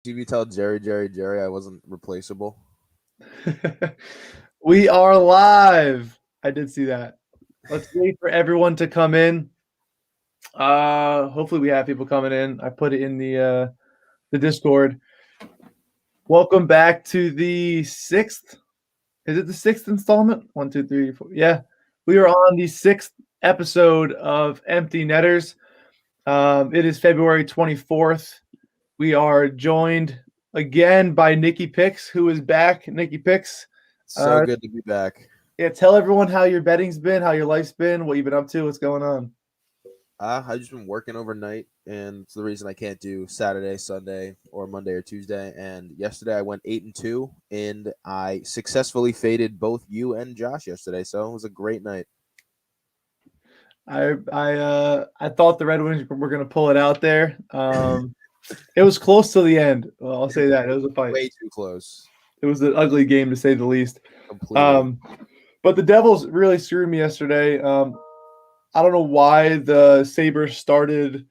TV tell Jerry I wasn't replaceable. We are live. I did see that. Let's wait for everyone to come in. Hopefully we have people coming in. I put it in the Discord. Welcome back to the sixth. Is it the sixth installment? 1, 2, 3, 4. Yeah, we are on the sixth episode of Empty Netters. It is February 24th. We are joined again by NICKYPICKS, who is back. NICKYPICKS. So good to be back. Yeah, tell everyone how your betting's been, how your life's been, what you've been up to, what's going on. I've just been working overnight, and it's the reason I can't do Saturday, Sunday, or Monday or Tuesday. And yesterday I went 8-2, and I successfully faded both you and Josh yesterday. So it was a great night. I thought the Red Wings were going to pull it out there. It was close to the end. Well, I'll say that it was a fight. Way too close. It was an ugly game to say the least. Completely. But the Devils really screwed me yesterday. I don't know why the Sabres started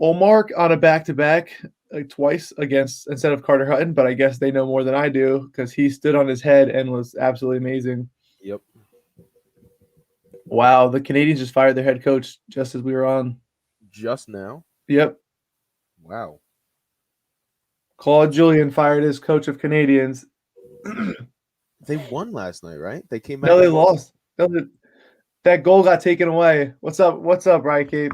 Olmark on a back-to-back like twice instead of Carter Hutton, but I guess they know more than I do because he stood on his head and was absolutely amazing. Yep. Wow, the Canadiens just fired their head coach just as we were on. Just now? Yep. Wow. Claude Julien fired his coach of Canadiens. They won last night, right? They came back. No, they lost. That goal got taken away. What's up, Riot Cape?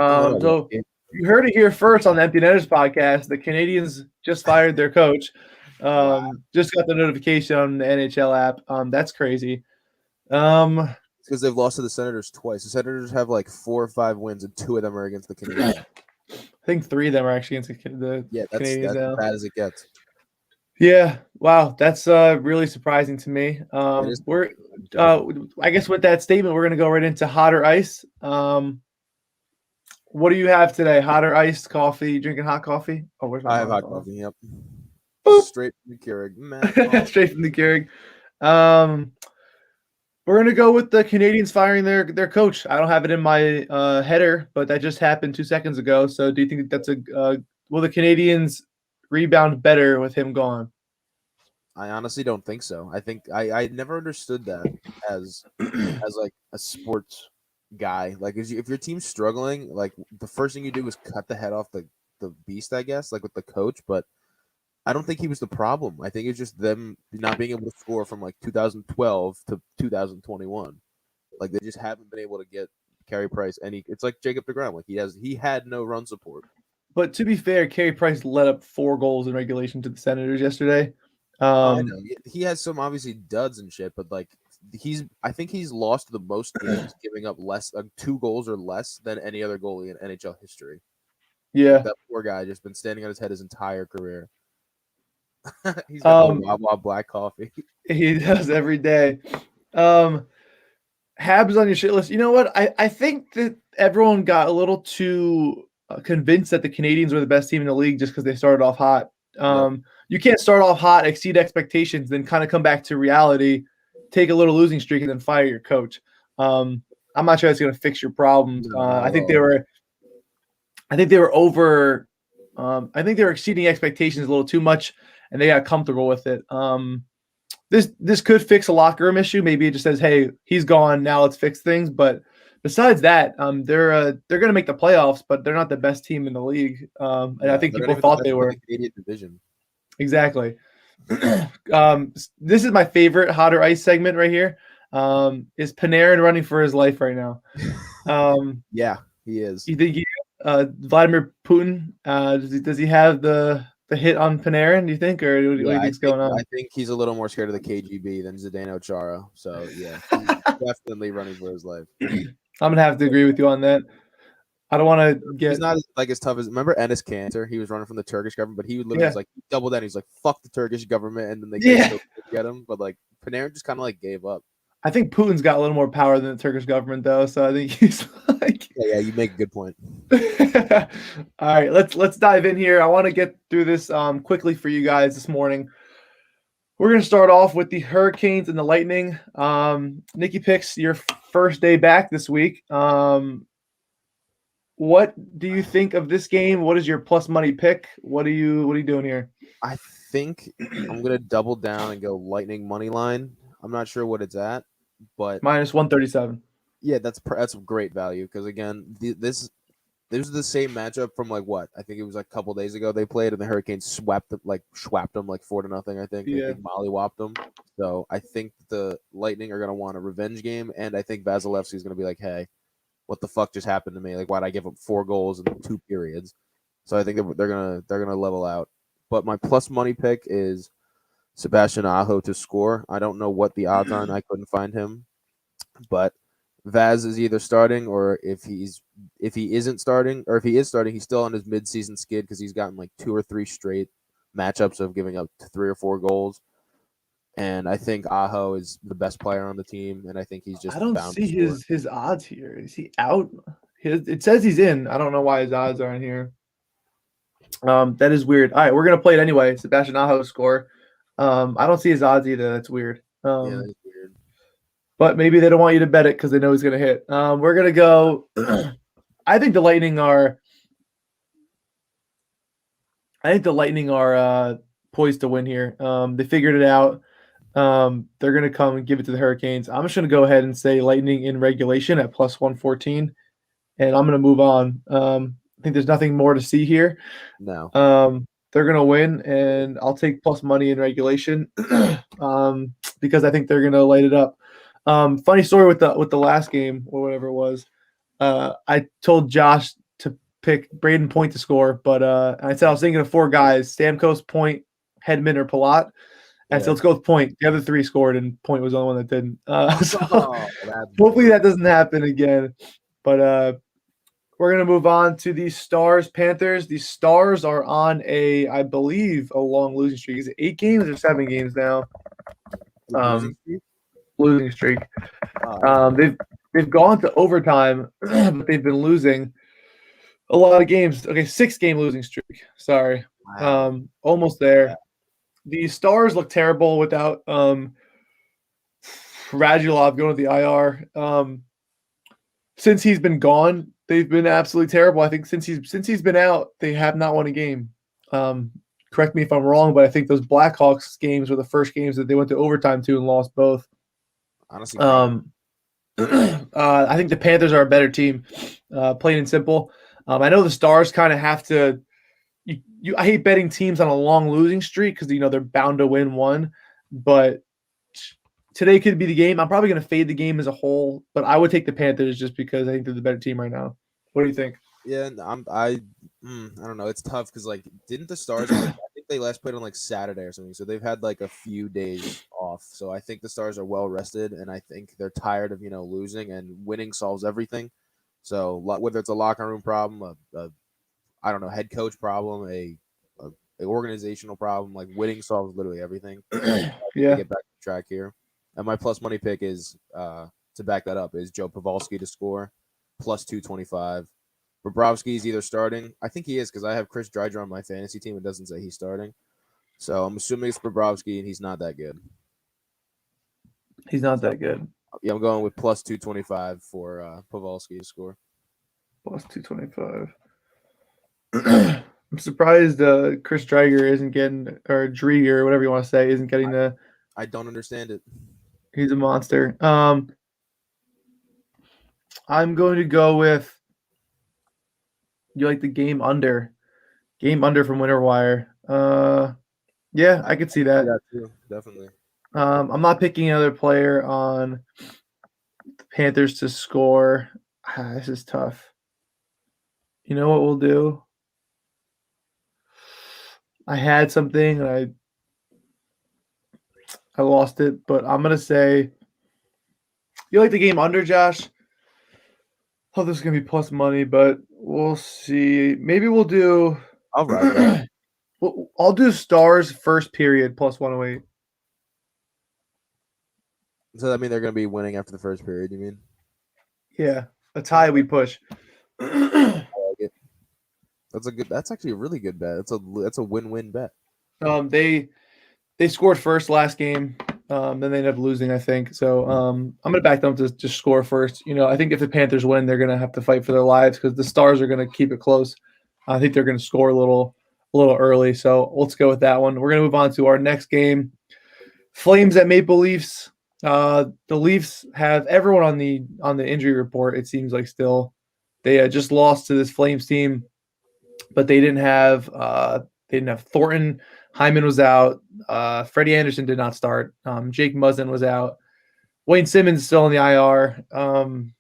So you heard it here first on the Empty Netters podcast. The Canadiens just fired their coach. Just got the notification on the NHL app. That's crazy. Because they've lost to the Senators twice. The Senators have like 4 or 5 wins, and 2 of them are against the Canadiens. I think 3 of them are actually against the Canadiens. That's now. as bad as it gets. Yeah, wow, that's really surprising to me. We're, I guess, with that statement, we're gonna go right into hot or ice. What do you have today? Hot or iced coffee? You drinking hot coffee? Oh, where's my I have hot coffee. Yep. Boop. Straight from the Keurig. Straight from the Keurig. We're gonna go with the Canadiens firing their coach. I don't have it in my header, but that just happened 2 seconds ago. So, do you think that's will the Canadiens rebound better with him gone? I honestly don't think so. I think I never understood that as like a sports guy. Like if your team's struggling, like the first thing you do is cut the head off the beast, I guess, like with the coach. But I don't think he was the problem. I think it's just them not being able to score from like 2012 to 2021. Like they just haven't been able to get Carey Price any. It's like Jacob deGrom. Like he had no run support. But to be fair, Carey Price let up 4 goals in regulation to the Senators yesterday. I know he has some obviously duds and shit, but like I think he's lost the most games giving up less 2 goals or less than any other goalie in NHL history. Yeah, like that poor guy just been standing on his head his entire career. He's got the Wawa black coffee. He does every day. Habs on your shit list. You know what? I think that everyone got a little too convinced that the Canadiens were the best team in the league just because they started off hot. You can't start off hot, exceed expectations, then kind of come back to reality, take a little losing streak, and then fire your coach. I'm not sure that's going to fix your problems. I think they were over. I think they were exceeding expectations a little too much, and they got comfortable with it. This could fix a locker room issue. Maybe it just says, "Hey, he's gone. Now let's fix things." But besides that, they're going to make the playoffs, but they're not the best team in the league. And I think people thought they were. The Canadian division. Exactly. This is my favorite hot or ice segment right here. Is Panarin running for his life right now? Yeah, he is. You think Vladimir Putin does he have the hit on Panarin? Do you think, or what do you think's going on? I think he's a little more scared of the KGB than Zdeno Chara. So yeah, he's definitely running for his life. I'm gonna have to agree with you on that. I don't want to get. He's not like as tough as. Remember Enes Kanter? He was running from the Turkish government, but he would literally like double down. He's like, "Fuck the Turkish government," and then they get him. But like Panarin just kind of like gave up. I think Putin's got a little more power than the Turkish government, though. So I think he's like. Yeah, you make a good point. All right, let's dive in here. I want to get through this quickly for you guys this morning. We're going to start off with the Hurricanes and the Lightning. NICKYPICKS, your first day back this week. What do you think of this game? What is your plus money pick? What are you doing here? I think I'm gonna double down and go Lightning money line. I'm not sure what it's at, but Minus 137. yeah, that's great value because again, this is the same matchup from like what I think it was like a couple days ago they played and the Hurricanes swapped them like 4-0. I think Yeah. mollywopped them. So I think the Lightning are gonna want a revenge game, and I think Vasilevsky's gonna be like, hey, what the fuck just happened to me? Like, why'd I give up 4 goals in 2 periods? So I think they're gonna level out. But my plus money pick is Sebastian Aho to score. I don't know what the odds are, and I couldn't find him. But Vaz is either starting, or if he isn't starting, or if he is starting, he's still on his midseason skid because he's gotten like 2 or 3 straight matchups of giving up 3 or 4 goals. And I think Aho is the best player on the team, and I think he's just I don't bound to see score. his odds here. Is he out? It says he's in. I don't know why his odds aren't here. That is weird. All right, we're gonna play it anyway. Sebastian Aho score. I don't see his odds either. That's weird. Yeah, that's weird. But maybe they don't want you to bet it because they know he's gonna hit. We're gonna go. I think the Lightning are. I think the Lightning are poised to win here. They figured it out. They're going to come and give it to the Hurricanes. I'm just going to go ahead and say Lightning in regulation at plus 114, and I'm going to move on. I think there's nothing more to see here. No. They're going to win, and I'll take plus money in regulation because I think they're going to light it up. Funny story with the last game or whatever it was. I told Josh to pick Braden Point to score, but I said I was thinking of 4 guys: Stamkos, Point, Hedman, or Palat. And so let's go with Point. The other 3 scored, and Point was the only one that didn't. So hopefully that doesn't happen again. But we're going to move on to the Stars Panthers. The Stars are on I believe, a long losing streak. Is it 8 games or 7 games now? Losing streak. They've gone to overtime, but they've been losing a lot of games. Okay, 6-game losing streak. Sorry. Wow. Almost there. The Stars look terrible without Radulov going to the IR. Since he's been gone, they've been absolutely terrible. I think since he's been out, they have not won a game. Correct me if I'm wrong, but I think those Blackhawks games were the first games that they went to overtime to and lost both. Honestly, I think the Panthers are a better team, plain and simple. I know the Stars kind of have to. I hate betting teams on a long losing streak because they're bound to win one, but today could be the game. I'm probably going to fade the game as a whole, but I would take the Panthers just because I think they're the better team right now. What do you think? Yeah, I don't know. It's tough because didn't the Stars? I think they last played on Saturday or something, so they've had a few days off. So I think the Stars are well rested, and I think they're tired of losing, and winning solves everything. So whether it's a locker room problem, I don't know, head coach problem, a organizational problem, winning solves literally everything. Yeah, get back to track here. And my plus money pick is to back that up is Joe Pavelski to score plus 225. Bobrovsky is either starting. I think he is because I have Chris Dreiger on my fantasy team. It doesn't say he's starting. So I'm assuming it's Bobrovsky, and he's not that good. He's not that good. Yeah, I'm going with plus 225 for Pavelski to score. Plus 225. I'm surprised Chris Dreiger isn't getting, or Drieger, whatever you want to say, isn't getting the. I don't understand it. He's a monster. I'm going to go with. You like the game under from Winter Wire. Yeah, I could see that. Yeah, too. Definitely. I'm not picking another player on the Panthers to score. This is tough. You know what we'll do? I had something and I lost it, but I'm gonna say you like the game under, Josh. Oh, this is gonna be plus money, but we'll see. Maybe we'll do. All right. I'll do Stars first period plus 108. So that means they're going to be winning after the first period, you mean? Yeah, a tie we push. I like it. That's actually a really good bet. That's a win-win bet. They scored first last game. Then they end up losing, I think. So I'm going to back them to just score first. I think if the Panthers win, they're going to have to fight for their lives because the Stars are going to keep it close. I think they're going to score a little early. So let's go with that one. We're going to move on to our next game. Flames at Maple Leafs. The Leafs have everyone on the injury report. It seems like still they just lost to this Flames team, but they didn't have Thornton. Hyman was out. Freddie Anderson did not start. Jake Muzzin was out. Wayne Simmons still on the IR. And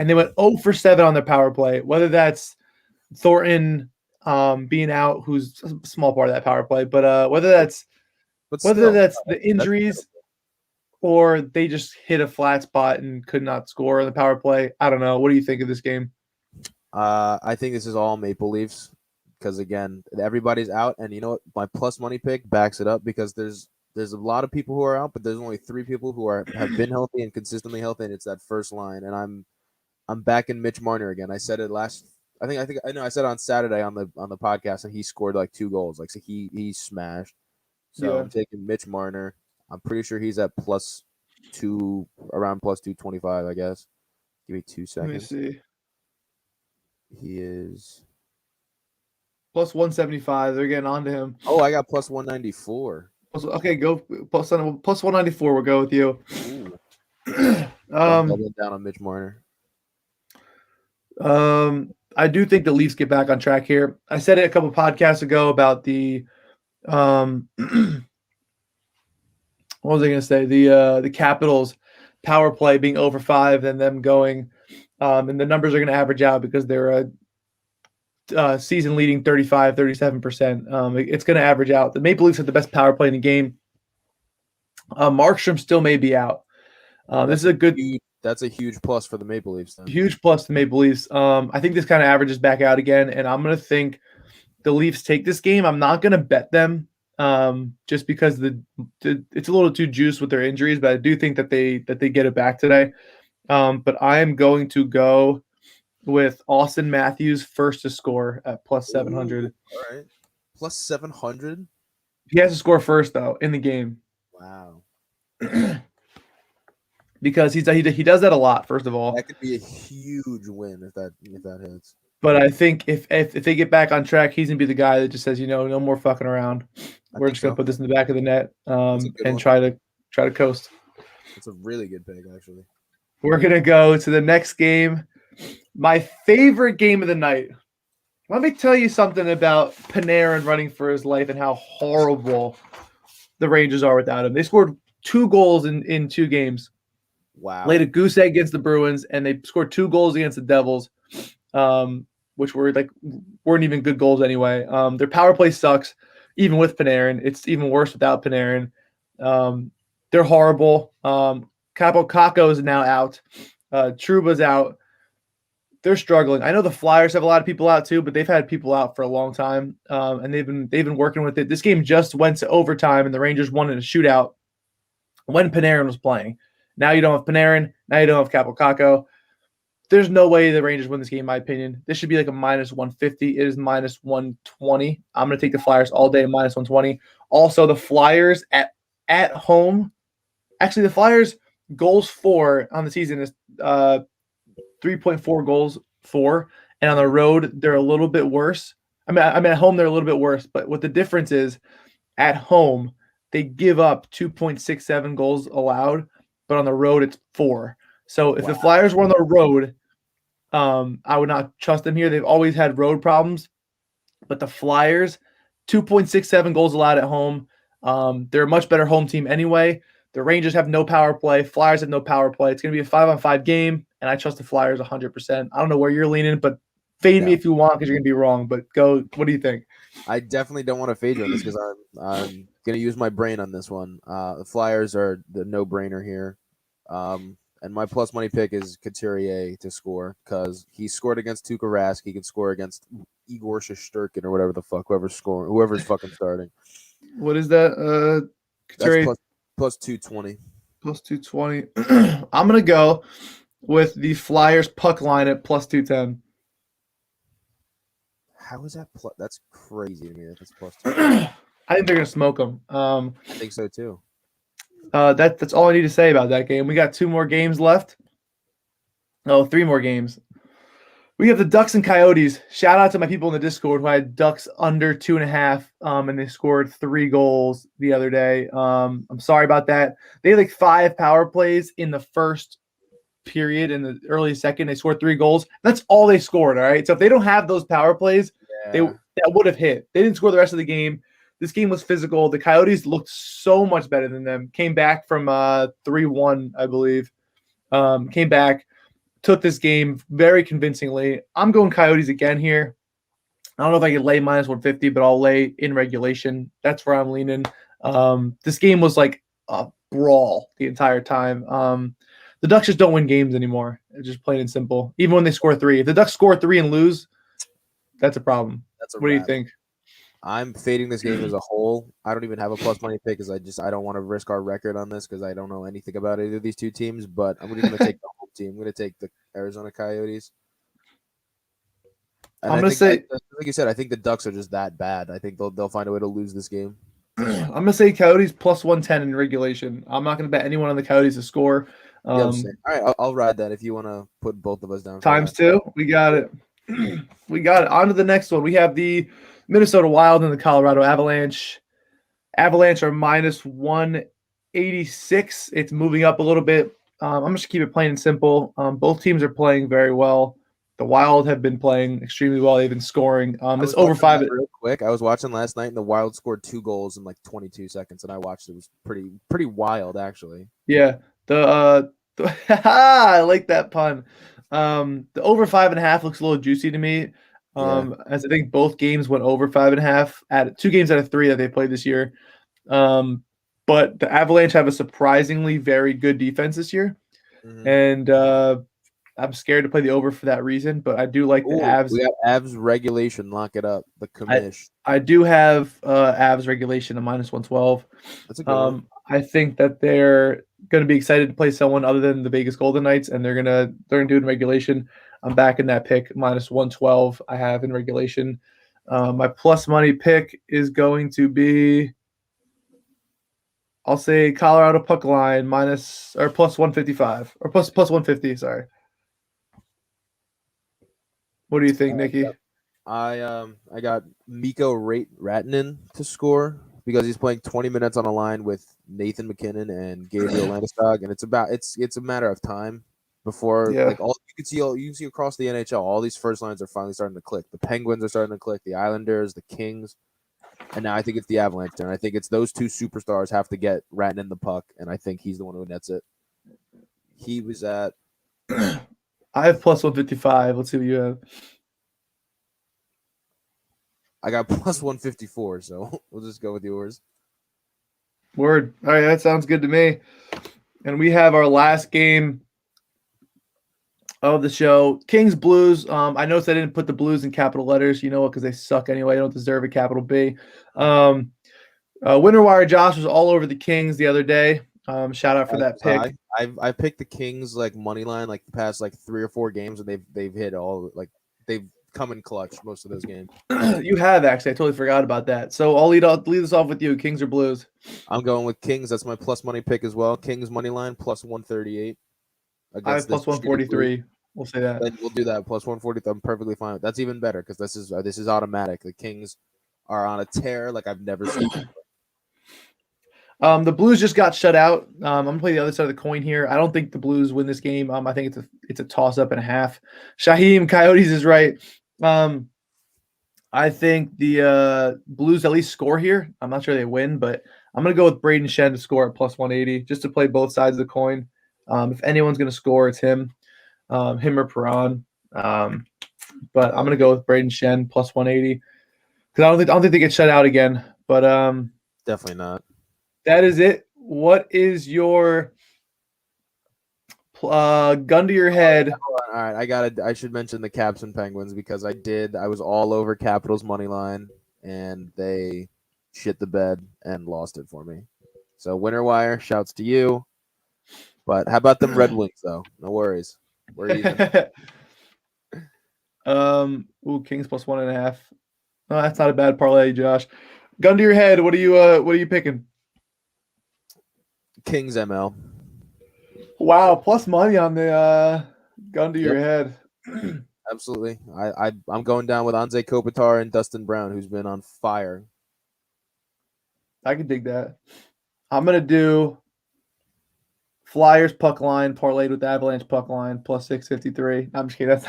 they went 0 for 7 on their power play. Whether that's Thornton being out, who's a small part of that power play, but whether that's the injuries or they just hit a flat spot and could not score on the power play. I don't know. What do you think of this game? I think this is all Maple Leafs because again, everybody's out, and you know what? My plus money pick backs it up because there's a lot of people who are out, but there's only 3 people who have been healthy and consistently healthy, and it's that first line. And I'm back in Mitch Marner again. I said it last. I know. I said it on Saturday on the podcast, and he scored like 2 goals. Like so he smashed. So Yeah. I'm taking Mitch Marner. I'm pretty sure he's at +2, around +225, I guess. Give me 2 seconds. Let me see. He is +175. They're getting on to him. Oh, I got +194. Okay, go +194. We'll go with you. I'm doubling down on Mitch Marner. I do think the Leafs get back on track here. I said it a couple podcasts ago about the what was I going to say? The Capitals power play being over 5 and them going, and the numbers are going to average out because they're a season leading 35, 37%. It's going to average out. The Maple Leafs have the best power play in the game. Markstrom still may be out. This is a good. That's a huge plus for the Maple Leafs. Then. Huge plus to Maple Leafs. I think this kind of averages back out again, and I'm going to think the Leafs take this game. I'm not going to bet them just because it's a little too juiced with their injuries, but I do think that they get it back today. But I am going to go with Austin Matthews first to score at +700. All right, +700. He has to score first though in the game. Wow. Because he does that a lot. First of all, that could be a huge win if that hits. But I think if they get back on track, he's gonna be the guy that just says, no more fucking around. We're just gonna put this in the back of the net and try to coast. It's a really good pick, actually. We're gonna go to the next game, my favorite game of the night. Let me tell you something about Panarin running for his life and how horrible the Rangers are without him. They scored 2 goals in 2 games. Wow. Laid a goose egg against the Bruins, and they scored 2 goals against the Devils, which weren't even good goals anyway. Their power play sucks, even with Panarin. It's even worse without Panarin. They're horrible. Kako is now out. Truba's out. They're struggling. I know the Flyers have a lot of people out too, but they've had people out for a long time, and they've been working with it. This game just went to overtime, and the Rangers won in a shootout when Panarin was playing. Now you don't have Panarin. Now you don't have Kako. There's no way the Rangers win this game, in my opinion. This should be like a -150. It is -120. I'm going to take the Flyers all day, -120. Also, the Flyers at home. Actually, the Flyers goals for on the season is 3.4 goals for, and on the road they're a little bit worse. I mean, at home they're a little bit worse, but what the difference is, at home they give up 2.67 goals allowed, but on the road it's 4. So if the Flyers were on the road, I would not trust them here. They've always had road problems, but the Flyers, 2.67 goals allowed at home. They're a much better home team anyway. The Rangers have no power play. Flyers have no power play. It's going to be a 5-on-5 game, and I trust the Flyers 100%. I don't know where you're leaning, but fade me if you want because you're going to be wrong. But go. What do you think? I definitely don't want to fade you on this because I'm going to use my brain on this one. The Flyers are the no-brainer here. And my plus money pick is Couturier to score because he scored against Tuukka Rask. He can score against Igor Shesterkin or whatever the fuck, whoever's fucking starting. What is that? Couturier? That's plus 220. Plus 220. I'm going to go with the Flyers puck line at plus 210. How is that? That's crazy to me. That's plus 210. I think they're going to smoke them. I think so too. That's all I need to say about that game. We got 2 more games left. Oh, 3 more games. We have the Ducks and Coyotes. Shout out to my people in the Discord who had Ducks under 2.5, and they scored 3 goals the other day. I'm sorry about that. They had like 5 power plays in the first period. In the early second, they scored 3 goals. That's all they scored. All right. So if they don't have those power plays, Yeah. that would have hit. They didn't score the rest of the game. This game was physical. The Coyotes looked so much better than them. Came back from 3-1, I believe. Came back. Took this game very convincingly. I'm going Coyotes again here. I don't know if I can lay minus 150, but I'll lay in regulation. That's where I'm leaning. This game was like a brawl the entire time. The Ducks just don't win games anymore. It's just plain and simple. Even when they score 3. If the Ducks score 3 and lose, that's a problem. What do you think? I'm fading this game as a whole. I don't even have a plus money pick because I don't want to risk our record on this because I don't know anything about either of these 2 teams. But I'm going to take the home team. I'm going to take the Arizona Coyotes. And I'm going to say, like you said, I think the Ducks are just that bad. I think they'll find a way to lose this game. I'm going to say Coyotes plus 110 in regulation. I'm not going to bet anyone on the Coyotes to score. All right, I'll ride that if you want to put both of us down. Times 2. We got it. We got it. On to the next one. We have the Minnesota Wild and the Colorado Avalanche. Avalanche are minus 186. It's moving up a little bit. I'm just keep it plain and simple. Both teams are playing very well. The Wild have been playing extremely well. They've been scoring. It's over 5. Real quick, I was watching last night, and the Wild scored 2 goals in like 22 seconds, and I watched it. It was pretty wild, actually. Yeah. I like that pun. The over 5.5 looks a little juicy to me. As I think both games went over 5.5 at 2 games out of 3 that they played this year. But the Avalanche have a surprisingly very good defense this year. And I'm scared to play the over for that reason, but I do like the Avs. We got Avs regulation. Lock it up. The commish. I do have Avs regulation at minus 112. That's a good one. I think that they're going to be excited to play someone other than the Vegas Golden Knights, and they're gonna do it in regulation. I'm back in that pick, minus 112. I have in regulation. My plus money pick is going to be, I'll say Colorado puck line plus 155 or plus 150. Sorry. What do you think, Nicky? I got Mikko Rantanen to score because he's playing 20 minutes on a line with Nathan McKinnon and Gabriel Landeskog, and it's a matter of time before like all you can see across the NHL, all these first lines are finally starting to click. The Penguins are starting to click, the Islanders, the Kings, and now I think it's the Avalanche turn. I think it's those 2 superstars have to get Rantanen the puck, and I think he's the one who nets it. He was at I have plus 155. Let's see what you have. I got plus 154, so we'll just go with yours. Word. All right, that sounds good to me. And we have our last game of the show, Kings Blues. I noticed I didn't put the Blues in capital letters, because they suck anyway. They don't deserve a capital B. Winter Wire Josh was all over the Kings the other day. Shout out for that pick. I picked the Kings like money line like the past like 3 or 4 games, and they've hit all like they've come in clutch most of those games. You have actually. I totally forgot about that. So I'll lead this off with you. Kings or Blues? I'm going with Kings. That's my plus money pick as well. Kings money line plus 138. I have plus 143. We'll say that. Then we'll do that plus 140. I'm perfectly fine with. That's even better because this is automatic. The Kings are on a tear like I've never seen. The Blues just got shut out. I'm gonna play the other side of the coin here. I don't think the Blues win this game. I think it's a toss up and a half. Shaheem Coyotes is right. I think the Blues at least score here. I'm not sure they win, but I'm gonna go with Braden Shen to score at plus 180 just to play both sides of the coin. If anyone's gonna score, it's him or Perron. But I'm gonna go with Braden Shen plus 180 because I don't think they get shut out again. But definitely not. That is it. What is your gun to your head? All right, I should mention the Caps and Penguins because I was all over Capitals money line and they shit the bed and lost it for me. So Winter Wire, shouts to you. But how about them Red Wings though? No worries. We're even. Kings plus 1.5. Oh, that's not a bad parlay, Josh. Gun to your head. What are you picking? Kings ML. Wow, plus money on the gun to your head. Absolutely. I'm going down with Anze Kopitar and Dustin Brown, who's been on fire. I can dig that. I'm gonna do Flyers puck line parlayed with the Avalanche puck line plus 653. I'm just kidding.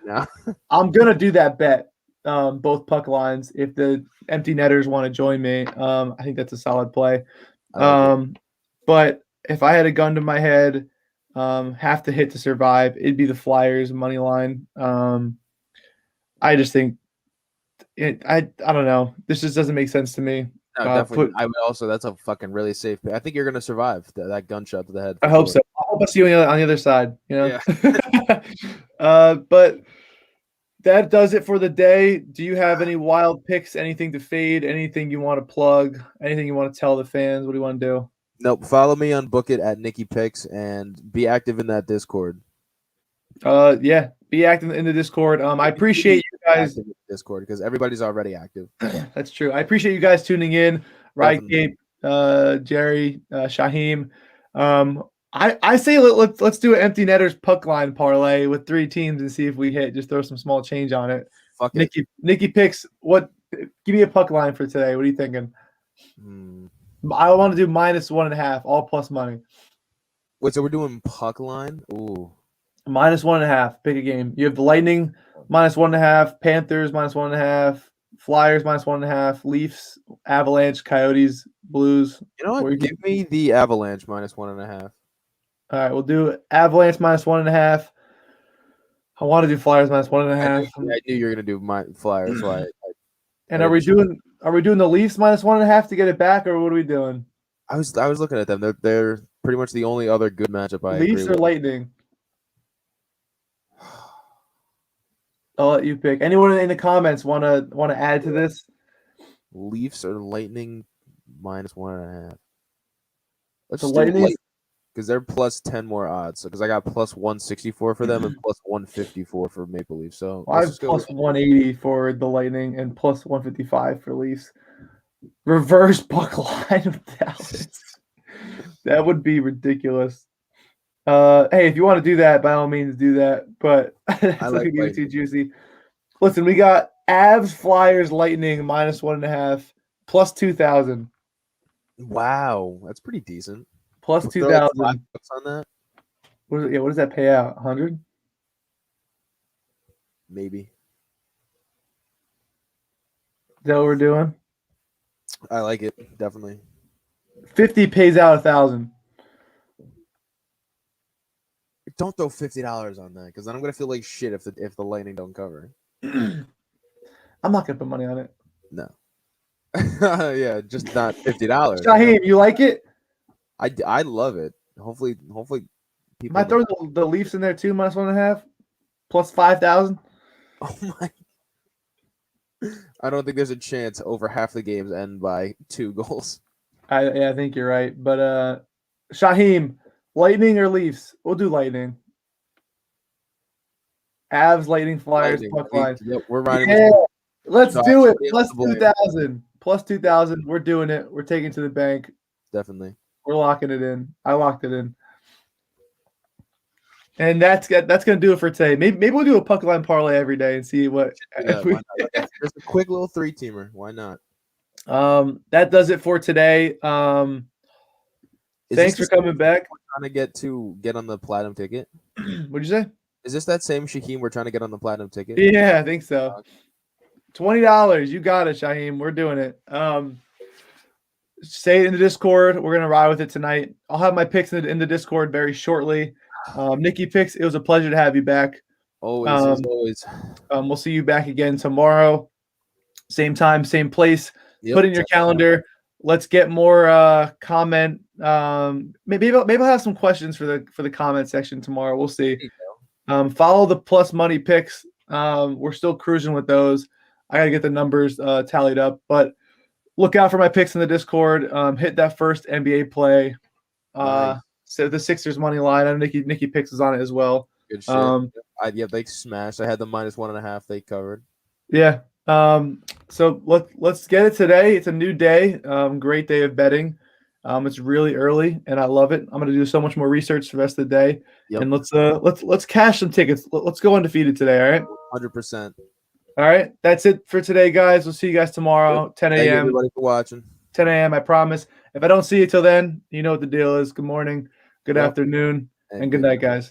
Yeah. I'm gonna do that bet. Both puck lines. If the empty netters want to join me, I think that's a solid play. But if I had a gun to my head, have to hit to survive, it'd be the Flyers money line. I just think I don't know. This just doesn't make sense to me. No, definitely. I would also. That's a fucking really safe. I think you're gonna survive that gunshot to the head. I hope so. I hope I see you on the other side. You know. Yeah. But that does it for the day. Do you have any wild picks? Anything to fade? Anything you want to plug? Anything you want to tell the fans? What do you want to do? Nope. Follow me on Book It at NICKYPICKS and be active in that Discord. Yeah, be active in the Discord. I appreciate you guys. Discord because everybody's already active. That's true. I appreciate you guys tuning in. Right, Gabe, Jerry, Shaheem. I say let's do an empty netters puck line parlay with 3 teams and see if we hit. Just throw some small change on it. Fuck it. Nicky picks. What? Give me a puck line for today. What are you thinking? I want to do -1.5, all plus money. Wait, so we're doing puck line? Ooh. -1.5. Pick a game. You have the Lightning -1.5, Panthers -1.5, Flyers -1.5, Leafs, Avalanche, Coyotes, Blues. You know what? Give me the Avalanche -1.5. All right, we'll do Avalanche -1.5. I want to do Flyers -1.5. I knew you were gonna do my Flyers. So are we doing the Leafs -1.5 to get it back, or what are we doing? I was looking at them. They're pretty much the only other good matchup I Leafs agree or with. Lightning. I'll let you pick. Anyone in the comments want to add to this? Leafs or Lightning -1.5. Let's The do Lightning because they're plus 10 more odds. So because I got plus 164 for them and plus 154 for Maple Leafs. So I have plus 180 for the Lightning and plus 155 for Leafs. Reverse puck line of Dallas. That would be ridiculous. Hey, if you want to do that, by all means do that. But that's not gonna be too juicy. Listen, we got Avs, Flyers, Lightning -1.5, plus 2,000. Wow, that's pretty decent. Plus 2,000 on that. What does that pay out? 100? Maybe. Is that what we're doing? I like it, definitely. 50 pays out 1,000. Don't throw $50 on that because then I'm gonna feel like shit if the Lightning don't cover. I'm not gonna put money on it. No. Yeah, just not $50. Shaheem, you like it? I love it. Hopefully people might throw the Leafs in there too, -1.5, plus 5,000. Oh my! I don't think there's a chance over half the games end by 2 goals. I think you're right, but Shaheem, Lightning or Leafs? We'll do Lightning. Avs, Lightning, Flyers, puck line. Yep, we're riding. Yeah, let's do it. Plus 2,000. Plus 2,000. We're doing it. We're taking it to the bank. Definitely. We're locking it in. I locked it in. And that's gonna do it for today. Maybe we'll do a puck line parlay every day and see what. Just a quick little 3-teamer. Why not? That does it for today. Thanks for coming back. We're trying to get on the platinum ticket. What'd you say? Is this that same Shaheem we're trying to get on the platinum ticket? Yeah, I think so. $20. You got it, Shaheem. We're doing it. Say it in the Discord. We're gonna ride with it tonight. I'll have my picks in the Discord very shortly. NICKYPICKS, it was a pleasure to have you back. Always. We'll see you back again tomorrow. Same time, same place. Yep, Put in your calendar. Let's get more comment. Maybe I'll have some questions for the comment section tomorrow. We'll see. Follow the plus money picks. We're still cruising with those. I gotta get the numbers tallied up, but look out for my picks in the Discord. Hit that first NBA play. Nice. So the Sixers money line. I know NICKYPICKS is on it as well. Good shit. They smashed. I had the -1.5. They covered. Yeah. So let's get it today. It's a new day. Great day of betting. It's really early, and I love it. I'm gonna do so much more research the rest of the day, Yep. and let's cash some tickets. Let's go undefeated today. All right. 100%. All right. That's it for today, guys. We'll see you guys tomorrow, 10 Thank you, a.m. everybody, for watching. 10 a.m. I promise. If I don't see you till then, you know what the deal is. Good morning, good Yep. afternoon, And and good night, guys.